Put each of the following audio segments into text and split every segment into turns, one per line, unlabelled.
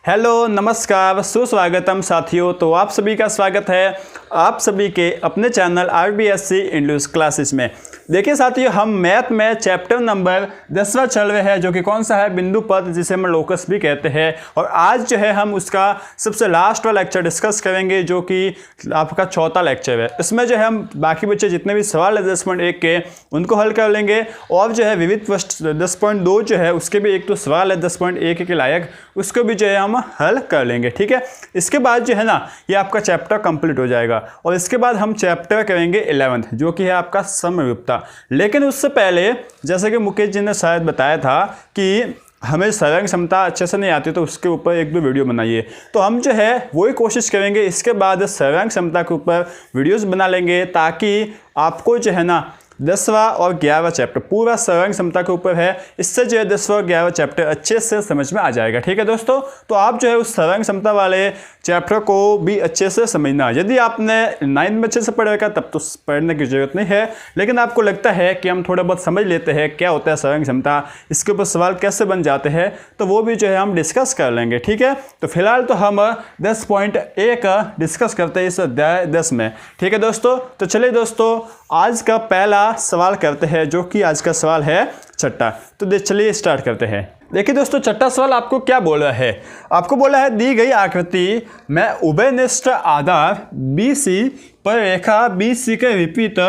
Hello, नमस्कार, सुस्वागतम साथियों। तो आप सभी का स्वागत है आप सभी के अपने चैनल RBSC इंग्लिश क्लासेस में। देखिए साथियों, हम मैथ में चैप्टर नंबर 10वां चल रहे हैं, जो कि कौन सा है, बिंदु पद, जिसे हम लोकस भी कहते हैं। और आज जो है हम उसका सबसे लास्ट वाला लेक्चर डिस्कस करेंगे, जो कि आपका चौथा लेक्चर है। इसमें जो है हम बाकी बच्चे जितने भी सवाल है 10.1 के, उनको हल कर लेंगे। और जो है विविध प्रश्न 10.2 जो है उसके भी एक तो सवाल है 10.1 के लायक, उसको भी जो है हम हल कर लेंगे। ठीक है, इसके बाद जो है ना ये आपका चैप्टर कंप्लीट हो जाएगा। और इसके बाद हम चैप्टर करेंगे 11th, जो कि है आपका समरूपता। लेकिन उससे पहले, जैसे कि मुकेश जी ने शायद बताया था कि हमें सर्वांग क्षमता अच्छे से नहीं आती, तो उसके ऊपर एक दो वीडियो बनाइए। तो हम जो है वही कोशिश करेंगे, इसके बाद सर्वांग क्षमता के ऊपर वीडियोस बना लेंगे, ताकि आपको जो है ना 10वां और 11वां चैप्टर पूरा सर्वांग क्षमता के ऊपर है। इससे जो है 10वां और 11वां चैप्टर अच्छे से समझ में आ जाएगा। ठीक है दोस्तों, तो आप जो है उस सर्वांग क्षमता वाले चैप्टर को भी अच्छे से समझना। यदि आपने 9th में अच्छे से पढ़ रखा तब तो पढ़ने की जरूरत नहीं है, लेकिन आपको लगता है कि हम थोड़ा बहुत समझ लेते हैं क्या होता है सर्वांग क्षमता, इसके ऊपर सवाल कैसे बन जाते हैं, तो वो भी जो है हम डिस्कस कर लेंगे। ठीक है, तो फिलहाल तो हम 10.1 डिस्कस करते हैं इस अध्याय 10 में। ठीक है दोस्तों, तो चलिए दोस्तों आज का पहला सवाल करते हैं, जो कि आज का सवाल है छठा। तो चलिए स्टार्ट करते हैं। देखिए दोस्तों, छठा सवाल आपको क्या बोला है, आपको बोला है दी गई आकृति में उभयनिष्ठ आधार BC पर रेखा BC के विपरीत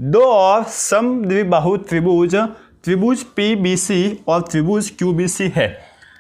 दो और समद्विबाहु त्रिभुज PBC और त्रिभुज QBC है।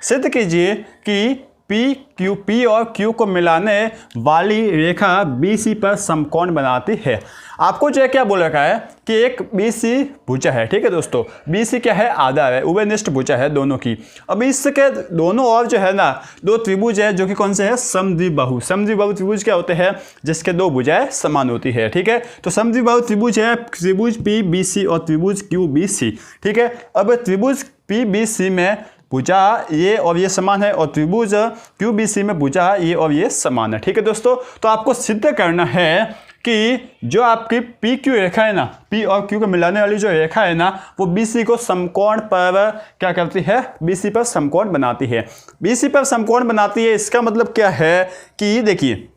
सिद्ध कीजिए कि P और Q को मिलाने वाली रेखा BC पर समकोण बनाती है। आपको जो है क्या बोल रखा है कि एक BC भुजा है। ठीक है दोस्तों, BC क्या है, आधार है, उभयनिष्ठ भुजा है दोनों की। अब इसके दोनों और जो है ना दो त्रिभुज है, जो कि कौन से है, समद्विबाहु। समद्विबाहु त्रिभुज क्या होते हैं, जिसके दो भुजाएं समान होती है। ठीक है, तो समद्विबाहु त्रिभुज है त्रिभुज PBC और त्रिभुज QBC। ठीक है, अब त्रिभुज PBC में भुजा ये और ये समान है, और त्रिभुज QBC में भुजा ये और ये समान है। ठीक है दोस्तों, तो आपको सिद्ध करना है कि जो आपकी PQ रेखा है ना, P और Q को मिलाने वाली जो रेखा है ना, वो BC को समकोण पर क्या करती है, BC पर समकोण बनाती है। BC पर समकोण बनाती है, इसका मतलब क्या है कि देखिए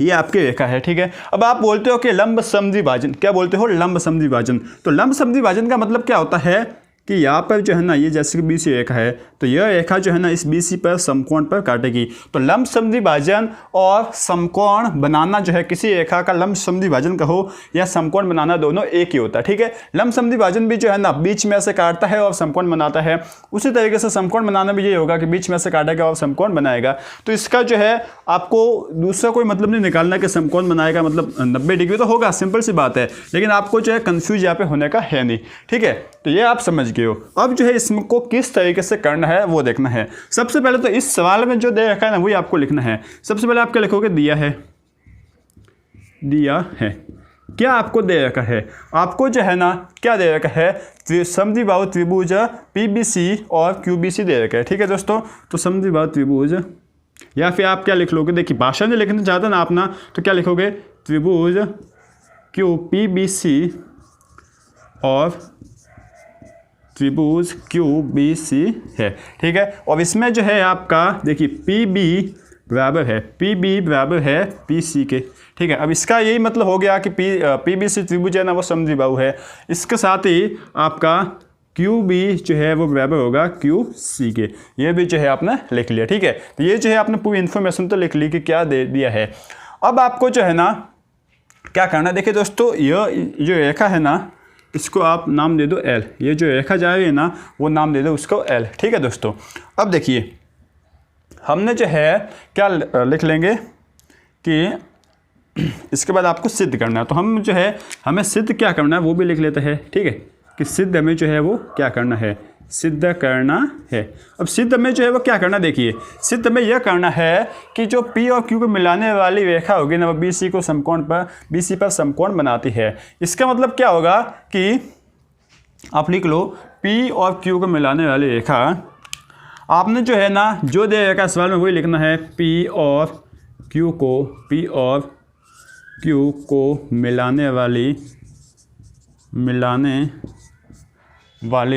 ये आपकी रेखा है। ठीक है, अब आप बोलते हो कि लंब समद्विभाजन, क्या बोलते हो, लंब समद्विभाजन। तो लंब समद्विभाजन का मतलब क्या होता है कि यहाँ पर जो है ना ये जैसे कि BC रेखा है, तो यह रेखा जो है ना इस BC पर समकोण पर काटेगी। तो लंब समद्विभाजन और समकोण बनाना जो है, किसी रेखा का लंब समद्विभाजन कहो या समकोण बनाना, दोनों एक ही होता है। ठीक है, लंब समद्विभाजन भी जो है ना बीच में से काटता है और समकोण बनाता है। उसी तरीके से समकोण बनाना भी ये होगा कि बीच में से काटेगा और समकोण बनाएगा। तो इसका जो है आपको दूसरा कोई मतलब नहीं निकालना कि समकोण बनाएगा मतलब 90 डिग्री तो होगा, सिंपल सी बात है। लेकिन आपको जो है कंफ्यूज यहाँ पे होने का है नहीं। ठीक है, तो ये आप समझ गए हो। अब जो है इसको किस तरीके से करना है वो देखना है। सबसे पहले तो इस सवाल में जो दे रखा है ना वही आपको लिखना है। सबसे पहले आप क्या लिखोगे, दिया है क्या आपको दे रखा है, आपको जो है ना क्या दे रखा है, समद्विबाहु त्रिभुज PBC और QBC दे रखा है। ठीक है दोस्तों, तो समद्विबाहु त्रिभुज, या फिर आप क्या लिख लोगे, देखिए भाषा नहीं लिखना चाहते ना अपना, तो क्या लिखोगे, त्रिभुज PBC और त्रिभुज QBC है। ठीक है, और इसमें जो है आपका देखिए PB बराबर है PC के। ठीक है, अब इसका यही मतलब हो गया कि PBC त्रिभुज है ना वो समद्विबाहु है। इसके साथ ही आपका QB जो है वो बराबर होगा QC के। ये भी जो है आपने लिख लिया। ठीक है, तो ये जो है आपने पूरी इन्फॉर्मेशन तो लिख ली कि क्या दे दिया है। अब आपको जो है ना क्या करना है, देखिए दोस्तों यह जो रेखा है ना इसको आप नाम दे दो L। ये जो रेखा जा रही है ना वो नाम दे दो उसको L। ठीक है दोस्तों, अब देखिए हमने जो है क्या लिख लेंगे कि इसके बाद आपको सिद्ध करना है। तो हम जो है हमें सिद्ध क्या करना है वो भी लिख लेते हैं। ठीक है, कि सिद्ध में जो है वो क्या करना है, सिद्ध करना है। अब सिद्ध में जो है वो क्या करना, देखिए सिद्ध में यह करना है कि जो P और Q को मिलाने वाली रेखा होगी ना वो BC पर समकोण बनाती है। इसका मतलब क्या होगा कि आप लिख लो P और Q को मिलाने वाली रेखा, आपने जो है ना जो दे रखा सवाल में वही लिखना है, P और Q को मिलाने वाली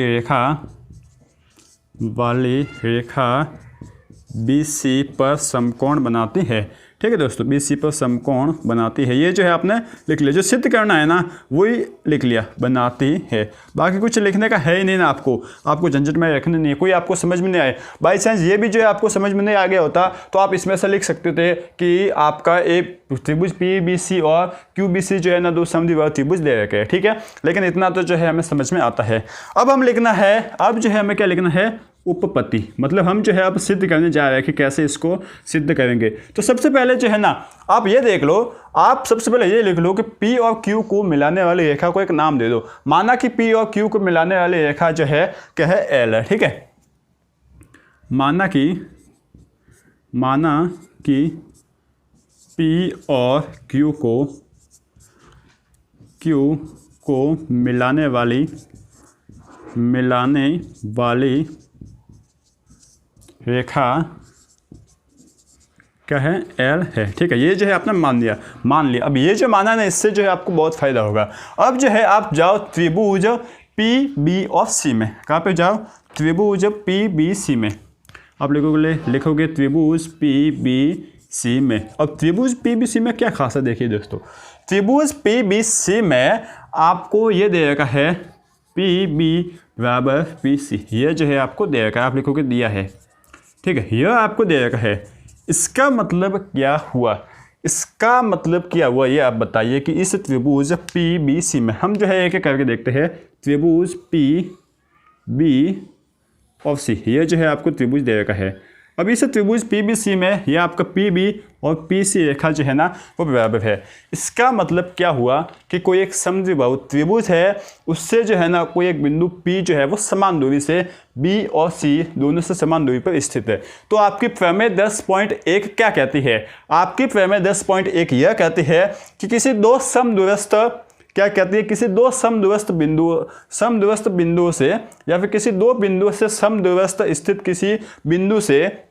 रेखा बी सी पर समकोण बनाती है। ठीक है दोस्तों, बी सी पर समकोण बनाती है, ये जो है आपने लिख लिया। जो सिद्ध करना है ना वही लिख लिया, बनाती है। बाकी कुछ लिखने का है ही नहीं ना, आपको झंझट में रखने नहीं है, कोई आपको समझ में नहीं आए। बाई चांस ये भी जो है आपको समझ में नहीं आ गया होता तो आप इसमें से लिख सकते थे कि आपका एक त्रिभुज पी बी सी और क्यू बी सी जो है ना दो समद्विबाहु त्रिभुज दे रखे हैं। ठीक है, लेकिन इतना तो जो है हमें समझ में आता है। अब हम लिखना है, अब जो है हमें क्या लिखना है, उपपत्ति। मतलब हम जो है अब सिद्ध करने जा रहे हैं कि कैसे इसको सिद्ध करेंगे। तो सबसे पहले जो है ना आप ये देख लो, आप सबसे पहले ये लिख लो कि P और Q को मिलाने वाली रेखा को एक नाम दे दो। माना कि P और Q को मिलाने वाली रेखा जो है क्या है, L है। ठीक है, माना कि P और Q को मिलाने वाली रेखा क्या है, L है। ठीक है, ये जो है आपने मान लिया। अब ये जो माना ना, इससे जो है आपको बहुत फायदा होगा। अब जो है आप जाओ त्रिभुज पी बी और सी में। कहाँ पे जाओ, त्रिभुज पी बी सी में। आप लिखोगे त्रिभुज पी बी सी में। अब त्रिभुज पी बी सी में क्या खास है, देखिए दोस्तों, त्रिभुज पी बी सी में आपको ये दे रखा है पी बी बराबर पी सी। ये जो है आपको दे रखा है, आप लिखोगे दिया है। ठीक है, यह आपको दे रखा है। इसका मतलब क्या हुआ, ये आप बताइए कि इस त्रिभुज पी बी सी में हम जो है एक एक करके देखते हैं। त्रिभुज पी बी और सी, ये जो है आपको त्रिभुज दे रखा है। अब इस त्रिभुज पी बी सी में ये आपका पी बी और पी सी रेखा जो है ना वो बराबर है। इसका मतलब क्या हुआ कि कोई एक समद्विबाहु त्रिभुज है, उससे जो है ना कोई एक बिंदु P जो है वो समान दूरी से B और C दोनों से समान दूरी पर स्थित है। तो आपकी प्रमेय 10.1 क्या कहती है, आपकी प्रमेय 10.1 यह कहती है कि किसी दो समदूरस्थ बिंदुओं से या फिर किसी दो बिंदुओं से समदूरस्थ स्थित किसी बिंदु से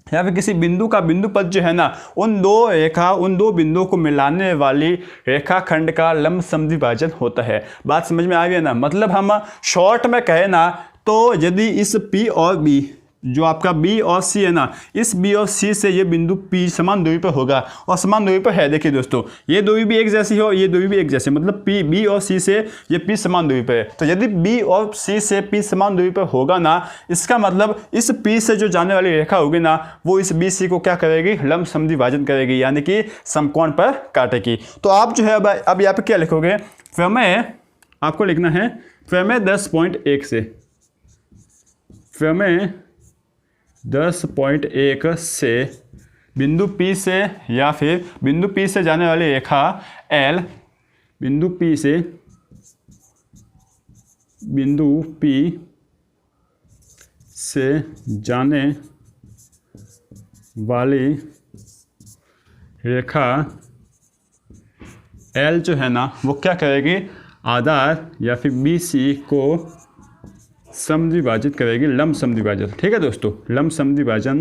या फिर किसी बिंदु का बिंदु पद जो है ना उन दो बिंदुओं को मिलाने वाली रेखाखंड का लंब समद्विभाजन होता है। बात समझ में आ गई ना। मतलब हम शॉर्ट में कहें ना तो यदि इस P और B जो आपका B और C है ना, इस B और C से ये बिंदु P समान दूरी पर होगा और समान दूरी पर है। देखिए दोस्तों, ये दूरी भी एक जैसी हो, ये दूरी भी एक जैसी, मतलब B और C से ये P समान दूरी पर है। तो यदि B और C से P समान दूरी पर होगा ना, इसका मतलब इस P से जो जाने वाली रेखा होगी ना वो इस BC को क्या करेगी, लंब समद्विभाजन करेगी, यानी कि समकोण पर काटेगी। तो आप जो है अब यहाँ पे क्या लिखोगे, प्रमेय आपको लिखना है प्रमेय 10.1 से, प्रमेय 10.1 से बिंदु P से या फिर बिंदु P से जाने वाली रेखा L, बिंदु P से जाने वाली रेखा L जो है ना वो क्या करेगी, आधार या फिर BC को समद्विभाजित करेगी, लंब समद्विभाजन। ठीक है दोस्तों, लंब समद्विभाजित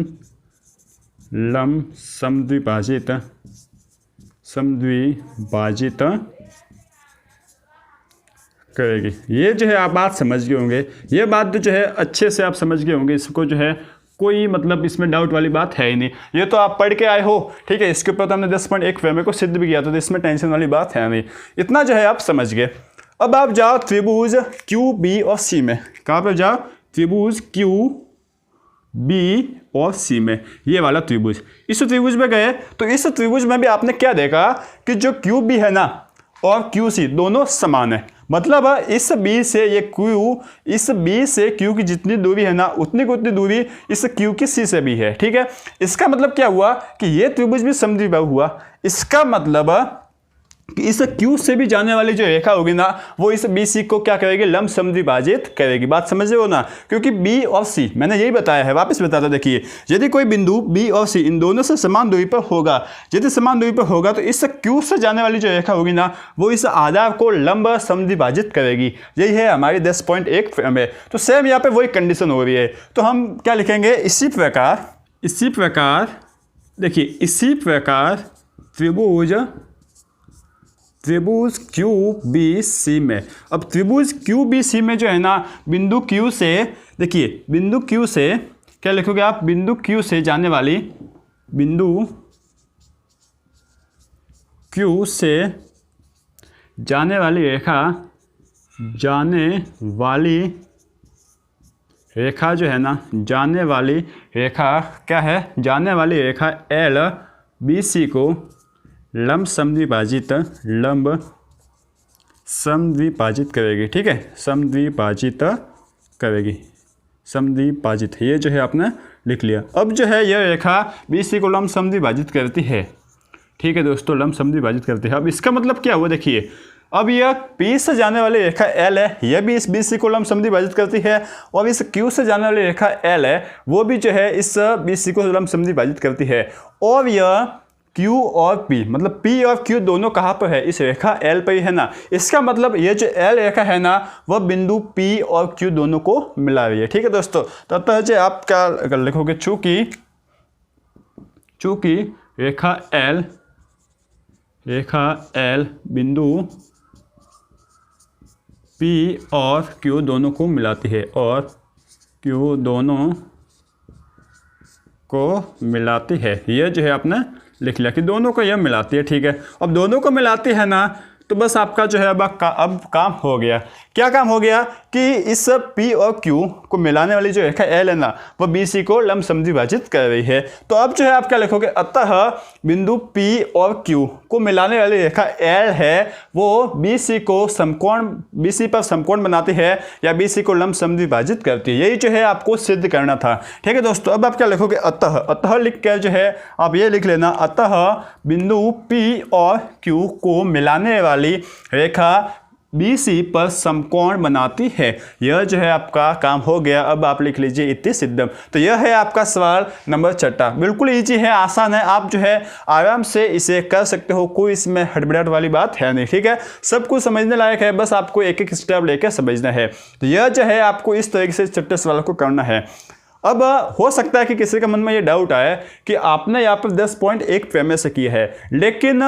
करेगी। ये जो है आप बात समझ गए होंगे, ये बात जो है अच्छे से आप समझ गए होंगे। इसको जो है कोई मतलब इसमें डाउट वाली बात है ही नहीं, ये तो आप पढ़ के आए हो। ठीक है, इसके ऊपर तो हमने 10.1 प्रमेय को सिद्ध भी किया था, तो इसमें टेंशन वाली बात है नहीं, इतना जो है आप समझ गए। अब आप जाओ त्रिभुज क्यू बी और सी में। कहाँ पर जाओ, त्रिभुज क्यू बी और सी में, ये वाला त्रिभुज। इस त्रिभुज में गए तो इस त्रिभुज में भी आपने क्या देखा कि जो क्यू बी है ना और क्यू सी दोनों समान है। मतलब इस बी से ये क्यू, इस बी से क्यू की जितनी दूरी है ना उतनी को उतनी दूरी इस क्यू की सी से भी है। ठीक है, इसका मतलब क्या हुआ कि ये त्रिभुज भी समद्विबाहु हुआ। इसका मतलब कि इस Q से भी जाने वाली जो रेखा होगी ना वो इस BC को क्या करेगी, लंब समद्विभाजित करेगी। बात समझ रहे हो ना, क्योंकि B और C मैंने यही बताया है, वापस बताता देखिए, यदि कोई बिंदु B और C इन दोनों से समान दूरी पर होगा, यदि समान दूरी पर होगा तो इस Q से जाने वाली जो रेखा होगी ना वो इस आधार को लंब समद्विभाजित करेगी। यही है हमारी 10.1 प्रमेय। तो सेम यहाँ पे वही कंडीशन हो रही है। तो हम क्या लिखेंगे, इसी प्रकार देखिए, इसी प्रकार त्रिभुज क्यू बी सी में। अब त्रिभुज क्यू बी सी में जो है ना बिंदु Q से, देखिए बिंदु Q से क्या लिखोगे आप, बिंदु Q से जाने वाली, बिंदु Q से जाने वाली रेखा, जाने वाली रेखा जो है ना, जाने वाली रेखा क्या है, जाने वाली रेखा L BC को लंब समद्विभाजित, लंब समद्विभाजित करेगी। ठीक है, समद्विभाजित करेगी, समद्विभाजित, ये जो है आपने लिख लिया। अब जो है यह रेखा BC को लंब समद्विभाजित करती है। ठीक है दोस्तों, लंब समद्विभाजित करती है। अब इसका मतलब क्या हुआ, देखिए अब यह P से जाने वाली रेखा L है, यह भी इस BC को लंब समद्विभाजित करती है, और इस Q से जाने वाली रेखा L है, वो भी जो है इस BC को लंब समद्विभाजित करती है। और यह Q और P, मतलब P और Q दोनों कहाँ पर है, इस रेखा L पर ही है ना। इसका मतलब ये जो L रेखा है ना, वह बिंदु P और Q दोनों को मिला रही है। ठीक है दोस्तों, तो अतः जो आप क्या लिखोगे, चूंकि रेखा L बिंदु P और Q दोनों को मिलाती है, और Q दोनों को मिलाती है, यह जो है आपने लिख लिया कि दोनों को यह मिलाती है। ठीक है, अब दोनों को मिलाती है ना, तो बस आपका जो है अब काम हो गया। क्या काम हो गया कि इस P और Q को मिलाने वाली जो रेखा L है ना, वो BC को लंब समद्विभाजित कर रही है। तो अब जो है आप क्या लिखोगे, अतः बिंदु P और Q को मिलाने वाली रेखा L है, वो BC को समकोण, BC पर समकोण बनाती है या BC को लंब समद्विभाजित करती है। यही जो है आपको सिद्ध करना था। ठीक है दोस्तों, अब आप क्या लिखोगे, अतः लिख कर जो है आप ये लिख लेना, अतः बिंदु P और Q को मिलाने वाली रेखा BC पर समकोण बनाती है। यह जो है आपका काम हो गया। अब आप लिख लीजिए इति सिद्धम। तो यह है आपका सवाल नंबर 6। बिल्कुल इजी है, आसान है, आप जो है आराम से इसे कर सकते हो, कोई इसमें हड़बड़ाहट वाली बात है नहीं। ठीक है, सब कुछ समझने लायक है, बस आपको एक एक स्टेप लेकर समझना है। तो यह जो है आपको इस तरीके से 6 सवाल को करना है। अब हो सकता है कि किसी के मन में ये डाउट आए कि आपने यहाँ पर 10.1 प्रमेय से किया है, लेकिन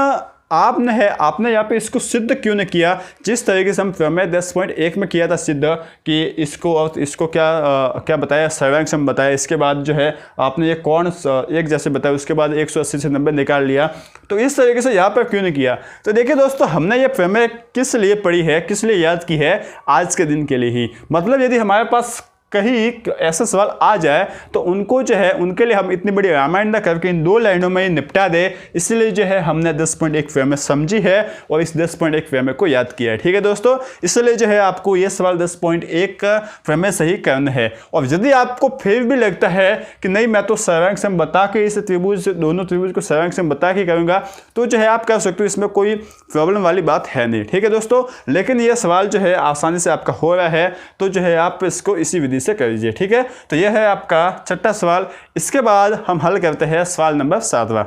आपने यहाँ पे इसको सिद्ध क्यों नहीं किया, जिस तरीके से हम प्रमेय 10.1 में किया था सिद्ध कि इसको और इसको क्या बताया, सर्वांग सम बताया, इसके बाद जो है आपने ये कोण एक जैसे बताया, उसके बाद 180 से 90 निकाल लिया। तो इस तरीके से यहाँ पर क्यों नहीं किया। तो देखिए दोस्तों, हमने ये प्रमेय किस लिए पढ़ी है, किस लिए याद की है, आज के दिन के लिए ही। मतलब यदि हमारे पास कहीं ऐसा सवाल आ जाए तो उनको जो है, उनके लिए हम इतनी बड़ी रामायण ना करके इन 2 लाइनों में ही निपटा दे, इसलिए जो है हमने 10.1 प्रमेय समझी है और इस 10.1 प्रमेय को याद किया है। ठीक है दोस्तों, इसलिए जो है आपको ये सवाल 10.1 प्रमेय से ही करना है। और यदि आपको फिर भी लगता है कि नहीं मैं तो सर्वांग सम बता के इस त्रिभुज, दोनों त्रिभुज को सर्वांग सम बता के करूँगा, तो जो है आप कर सकते हो, इसमें कोई प्रॉब्लम वाली बात है नहीं। ठीक है दोस्तों, लेकिन यह सवाल जो है आसानी से आपका हो रहा है, तो जो है आप इसको इसी विधि से कर लीजिए। ठीक है, तो यह है आपका 6वां सवाल। इसके बाद हम हल करते हैं सवाल नंबर 7वां।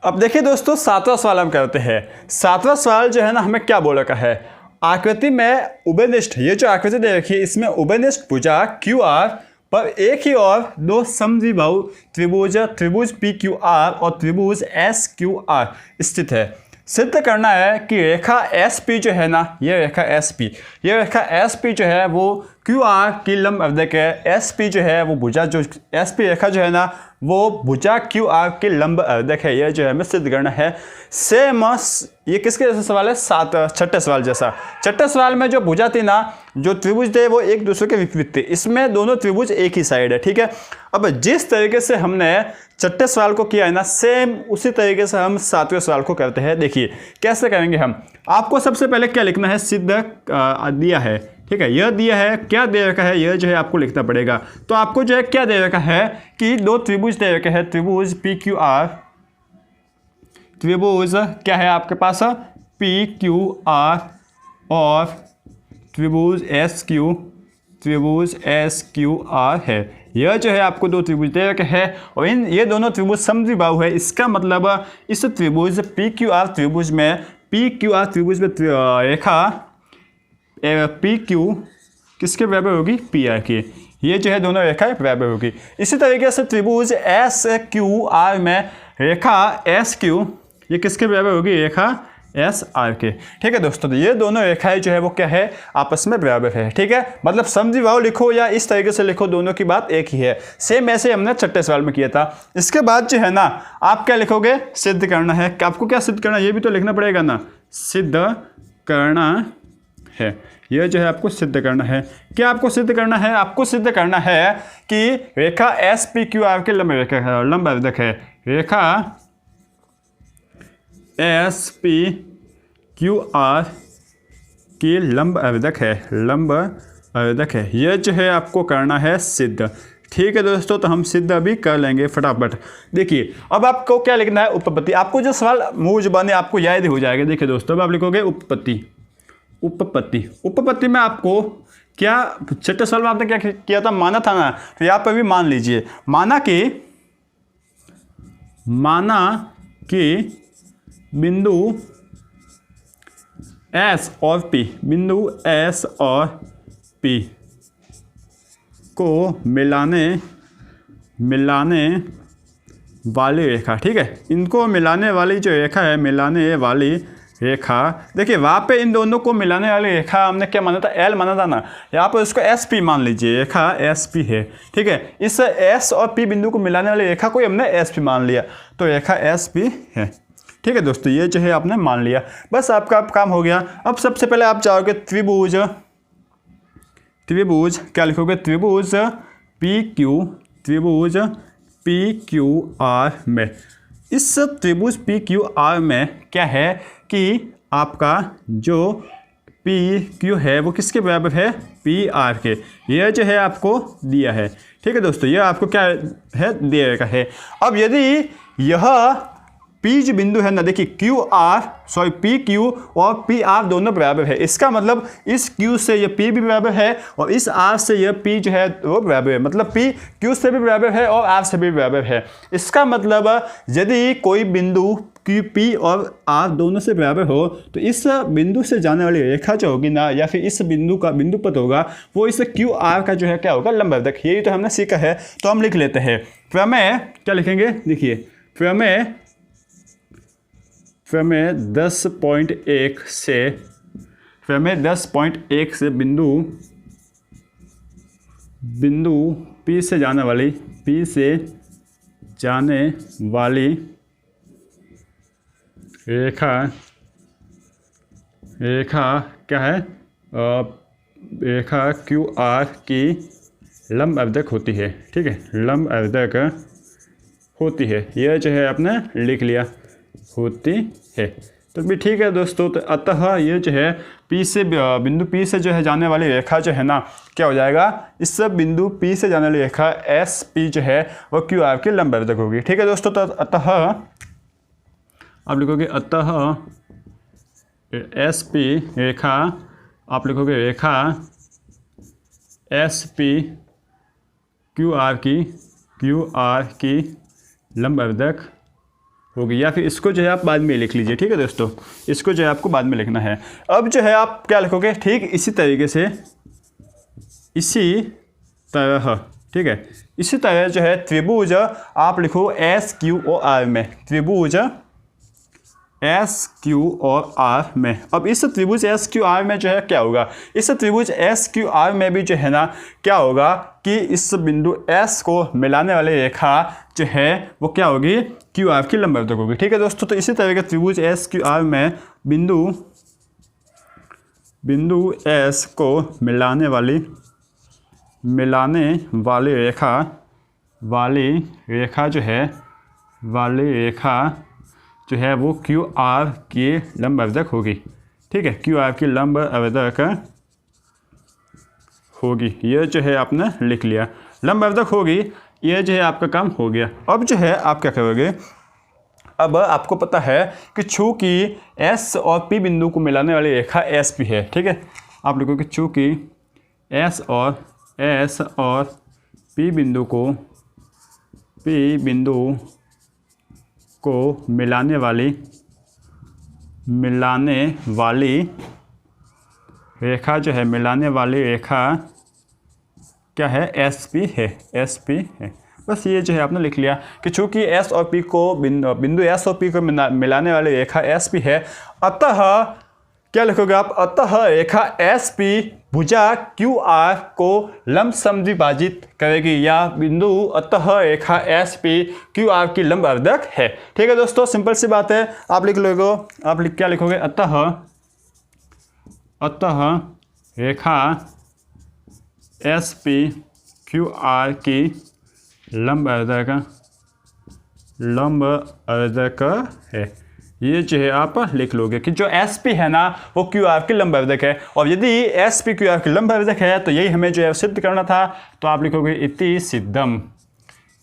अब देखिए दोस्तों, 7वां सवाल हम करते हैं। 7वां सवाल जो है ना, हमें क्या बोल रखा है, आकृति में उभयनिष्ठ, ये जो आकृति दे रखी है इसमें उभयनिष्ठ भुजा QR पर एक ही और 2 समद्विबाहु त्रिभुज PQR और त्रिभुज SQR स्थित है। सिद्ध करना है कि रेखा SP जो है ना, ये रेखा SP जो है वो QR की लंब अवधक है। SP जो है वो भुजा, जो SP रेखा जो है ना, वो भुजा QR की लंब अवधक है। यह जो है हमें सिद्ध करना है। सेम ये किसके जैसा सवाल है, 6ठे सवाल जैसा। 6ठे सवाल में जो भुजा थी ना, जो त्रिभुज थे वो एक दूसरे के विपरीत थे, इसमें दोनों त्रिभुज एक ही साइड है। ठीक है, अब जिस तरीके से हमने 6ठे सवाल को किया है ना, सेम उसी तरीके से हम 7वें सवाल को करते हैं। देखिए कैसे करेंगे हम। आपको सबसे पहले क्या लिखना है, सिद्ध दिया है। ठीक है, यह दिया है, क्या दे रखा है, यह जो है आपको लिखना पड़ेगा। तो आपको जो है क्या दे रखा है कि 2 त्रिभुज दे रखे हैं, त्रिभुज PQR, त्रिभुज क्या है आपके पास PQR और त्रिभुज SQR है। यह जो है आपको 2 त्रिभुज दे रखे हैं और ये दोनों त्रिभुज समद्विबाहु है। इसका मतलब इस त्रिभुज PQR त्रिभुज में रेखा PQ किसके बराबर होगी, PR की। ये जो है दोनों रेखाएं बराबर होगी। इसी तरीके से त्रिभुज SQR में रेखा SQ ये किसके बराबर होगी, रेखा एस आर के। ठीक है दोस्तों, तो ये दोनों रेखाएं जो है वो क्या है, आपस में बराबर है। ठीक है, मतलब समद्विबाहु लिखो या इस तरीके से लिखो, दोनों की बात एक ही है। सेम ऐसे हमने छठे सवाल में किया था। इसके बाद जो है ना, आप क्या लिखोगे, सिद्ध करना है। आपको क्या सिद्ध करना है, ये भी तो लिखना पड़ेगा ना, सिद्ध करना है। यह जो है आपको सिद्ध करना है। क्या आपको सिद्ध करना है, आपको सिद्ध करना है कि रेखा एस पी क्यू आर के लंब रेखा है, लंब अवधक है। रेखा एस पी क्यू आर की लंब अवधक है, लंब अवधक है। यह जो है आपको करना है सिद्ध। ठीक है दोस्तों, तो हम सिद्ध अभी कर लेंगे फटाफट। देखिए अब आपको क्या लिखना है, उपपत्ति। आपको जो सवाल मुंह जुबानी आपको याद हो जाएगा। देखिए दोस्तों, अब आप लिखोगे उपपत्ति। उपपत्ति, उपपत्ति में आपको क्या, छठे सवाल में आपने क्या किया था, माना था ना, तो यहाँ पर भी मान लीजिए। माना कि बिंदु एस और पी, बिंदु एस और पी को मिलाने वाली रेखा। ठीक है, इनको मिलाने वाली जो रेखा है, मिलाने वाली रेखा। देखिए वहाँ पे इन दोनों को मिलाने वाली रेखा हमने क्या माना था, एल माना था ना, यहाँ पर इसको एस पी मान लीजिए, रेखा एस पी है। ठीक है, इस एस और पी बिंदु को मिलाने वाली रेखा को हमने एस पी मान लिया, तो रेखा एस पी है। ठीक है दोस्तों, ये जो है आपने मान लिया, बस आपका काम हो गया। अब सबसे पहले आप चाहोगे त्रिभुज, त्रिभुज क्या लिखोगे, त्रिभुज पी क्यू, त्रिभुज पी क्यू आर में। इस त्रिभुज पी क्यू आर में क्या है कि आपका जो पी क्यू है वो किसके बराबर है, पी आर के। यह जो है आपको दिया है। ठीक है दोस्तों, यह आपको क्या है, दिया गया है। अब यदि यह पी जो बिंदु है ना, देखिए Q R, sorry P Q और पी आर दोनों बराबर है। इसका मतलब इस क्यू से यह पी भी बराबर है और इस आर से यह पी जो है वो बराबर है। मतलब पी क्यू से भी बराबर है और आर से भी बराबर है। इसका मतलब यदि कोई बिंदु क्यू पी और आर दोनों से बराबर हो तो इस बिंदु से जाने वाली रेखा जो होगी ना, या फिर इस बिंदु का बिंदु पथ होगा, वो इस क्यू आर का जो है क्या होगा, लंब अवधक। यही तो हमने सीखा है, तो हम लिख लेते हैं। प्रमेय क्या लिखेंगे, देखिए प्रमेय 10.1 से, प्रमेय 10.1 से बिंदु पी से जाने वाली रेखा क्या है, रेखा क्यू आर की लंब अवधक होती है। ठीक है, लंब अवधक होती है। यह जो है आपने लिख लिया, होती है। तो भी ठीक है दोस्तों, तो अतः ये जो है पी से, बिंदु पी से जो है जाने वाली रेखा जो है ना, क्या हो जाएगा, इस बिंदु पी से जाने वाली रेखा एस पी जो है वो क्यू आर की लंब अवधक होगी। ठीक है दोस्तों, तो अतः आप लिखोगे, अतः एस पी रेखा, आप लिखोगे रेखा एस पी क्यू आर की लंब अवधक होगी। या फिर इसको जो है आप बाद में लिख लीजिए। ठीक है दोस्तों, इसको जो है आपको बाद में लिखना है। अब जो है आप क्या लिखोगे, ठीक इसी तरीके से, इसी तरह, ठीक है, इसी तरह जो है त्रिभुज आप लिखो एस क्यू और आर में, त्रिभुज एस क्यू और आर में। अब इस त्रिभुज एस क्यू आर में जो है क्या होगा, इस त्रिभुज एस क्यू आर में भी जो है ना क्या होगा कि इस बिंदु एस को मिलाने वाली रेखा जो है वो क्या होगी, क्यू आर की लंब अवधक होगी। ठीक है दोस्तों, तो इसी तरह के त्रिभुज एस क्यू आर में बिंदु एस को मिलाने वाली रेखा जो है वो क्यू आर की लंब अवधक होगी। ठीक है, क्यू आर की लंब अवधक होगी। यह जो है आपने लिख लिया, लंब अवधक होगी। यह जो है आपका काम हो गया। अब जो है आप क्या करोगे, अब आपको पता है कि चूँकि एस और पी बिंदु को मिलाने वाली रेखा एस पी है। ठीक है, आप लिखोगे चूँकि एस और पी बिंदु को मिलाने वाली रेखा जो है, मिलाने वाली रेखा क्या है, एस पी है। बस ये जो है आपने लिख लिया कि चूंकि एस और पी को बिंदु एस और पी को मिलाने वाली रेखा एस पी है, अतः क्या लिखोगे आप, अतः रेखा एस पी भुजा क्यू आर को लंब समद्विभाजित करेगी, या बिंदु अतः रेखा एस पी क्यू आर की लंब अवदक है। ठीक है दोस्तों, सिंपल सी बात है। आप लिख लोगे, आप क्या लिखोगे, अतः रेखा एस पी क्यू आर की लंब अवदक है। ये जो है आप लिख लोगे कि जो एस पी है ना वो क्यू आर की लंब अवदक है, और यदि एस पी क्यू आर की लंब अवदक है तो यही हमें जो है सिद्ध करना था। तो आप लिखोगे इति सिद्धम,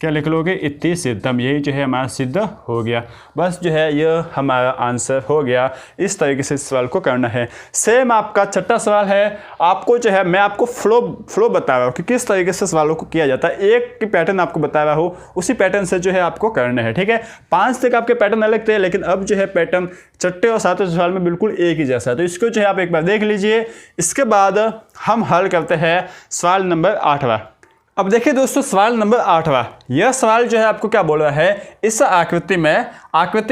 क्या लिख लोगे, इति सिद्धम, यही जो है हमारा सिद्ध हो गया। बस जो है ये हमारा आंसर हो गया। इस तरीके से इस सवाल को करना है। सेम आपका छठा सवाल है। आपको जो है मैं आपको फ्लो बता रहा हूँ कि किस तरीके से सवालों को किया जाता है। एक की पैटर्न आपको बता रहा हूँ, उसी पैटर्न से जो है आपको करना है। ठीक है, 5 तक आपके पैटर्न अलग थे, लेकिन अब जो है पैटर्न छठे और सातवें सवाल में बिल्कुल एक ही जैसा है। तो इसको जो है आप एक बार देख लीजिए। इसके बाद हम हल करते हैं सवाल नंबर 8वां। अब देखिए दोस्तों, सवाल नंबर 8वां, यह सवाल जो है आपको क्या बोल रहा है, इस आकृति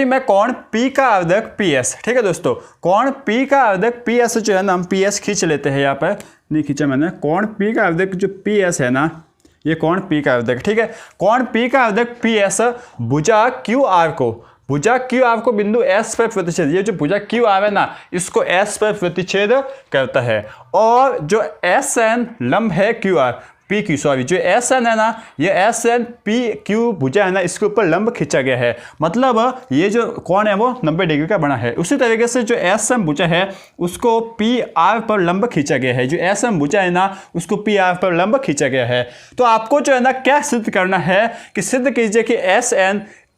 में कोण P का अवदक PS। ठीक है दोस्तों, कोण P का अवदक PS जो है ना, हम PS खींच लेते हैं, यहाँ पर नहीं खींचा मैंने। कोण P का अवदक जो PS है ना, ये कोण P का अवदक, ठीक है, कोण P का अवदक PS भुजा QR को बिंदु S पर प्रतिच्छेद, ये जो भुजा QR है ना, इसको S पर प्रतिच्छेद करता है, और जो SN लंब है QR PQ, सॉरी, जो SN है ना, ये SN PQ भुजा है ना, इसके ऊपर लंब खींचा गया है। मतलब ये जो कोण है वो 90 डिग्री का बना है। उसी तरीके से जो SM भुजा है उसको PR पर लंब खींचा गया है। जो SM भुजा है ना, उसको PR पर लंब खींचा गया है। तो आपको जो है ना क्या सिद्ध करना है कि सिद्ध कीजिए कि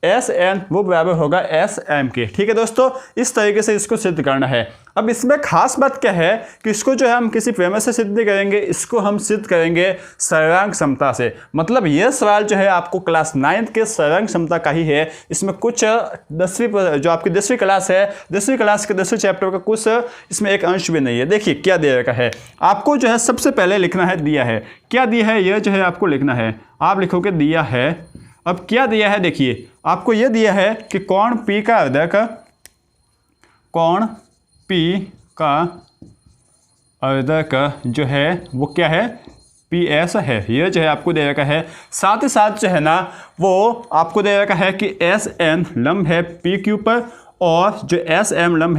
SN वो बराबर होगा SM के। ठीक है दोस्तों, इस तरीके से इसको सिद्ध करना है। अब इसमें खास बात क्या है कि इसको जो है हम किसी प्रमेय से सिद्ध नहीं करेंगे, इसको हम सिद्ध करेंगे सर्वांग समता से। मतलब यह सवाल जो है आपको क्लास 9th के सर्वांग समता का ही है। इसमें कुछ 10वीं जो आपकी 10वीं क्लास है, 10वीं क्लास के 10वें चैप्टर का कुछ इसमें एक अंश भी नहीं है। देखिए क्या दे रखा है, आपको जो है सबसे पहले लिखना है, दिया है, क्या दिया है, यह जो है आपको लिखना है। आप लिखोगे दिया है। अब क्या दिया है, देखिए आपको यह दिया है कि कोण P का अवदक, कोण P का अवदक जो है वो क्या है, PS है। यह जो है आपको दे रखा है। साथ ही साथ जो है ना वो आपको दे रखा है कि SN लंब है PQ पर, और जो SM लंब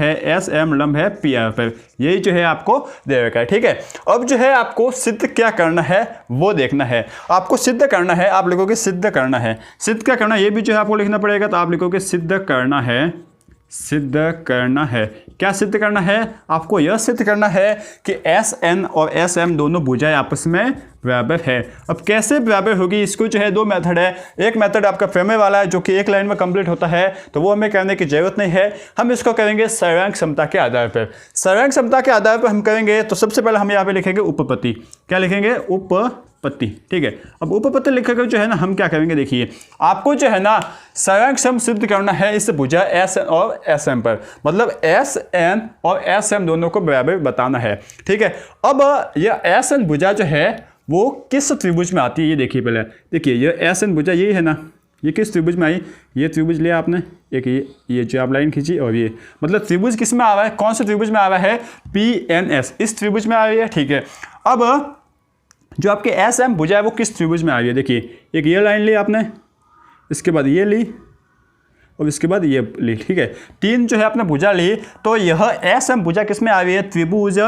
है PR पर। यही जो है आपको दे रखा है। ठीक है, अब जो है आपको सिद्ध क्या करना है वो देखना है। आपको सिद्ध करना है, आप लिखोगे सिद्ध करना है। सिद्ध क्या करना है ये भी जो है आपको लिखना पड़ेगा। तो आप लिखोगे सिद्ध करना है, सिद्ध करना है। क्या सिद्ध करना है, आपको यह सिद्ध करना है कि SN और SM दोनों भुजाएं आपस में बराबर है। अब कैसे बराबर होगी, इसको जो है 2 मेथड है। एक मेथड आपका प्रमेय वाला है जो कि एक लाइन में कंप्लीट होता है, तो वो हमें करने की जरूरत नहीं है। हम इसको करेंगे सर्वांग समता के आधार पर। सर्वांग समता के आधार पर हम करेंगे तो सबसे पहले हम यहाँ पे लिखेंगे उपपत्ति। क्या लिखेंगे, उपपत्ति। ठीक है, अब उपपत्ति लिखकर जो है ना हम क्या करेंगे, देखिए आपको जो है ना सर्वांग सम सिद्ध करना है इस भुजा SN और SM पर। मतलब SN और SM दोनों को बराबर बताना है। ठीक है, अब यह SN भुजा जो है वो किस त्रिभुज में आती है, ये देखिए पहले। देखिए ये SN भुजा यही है ना, ये किस त्रिभुज में आई, ये त्रिभुज लिया आपने, एक ये जो आप लाइन खींची, और ये मतलब त्रिभुज किस में आ रहा है, कौन से त्रिभुज में आ रहा है, PNS, इस त्रिभुज में आ रही है। ठीक है, अब जो आपके SM भुजा है वो किस त्रिभुज में आ रही है, देखिए एक ये लाइन ली आपने, इसके बाद ये ली, और इसके बाद ये ली। ठीक है, 3 जो है आपने भुजा ली, तो यह SM भुजा किस में आ रही है, त्रिभुज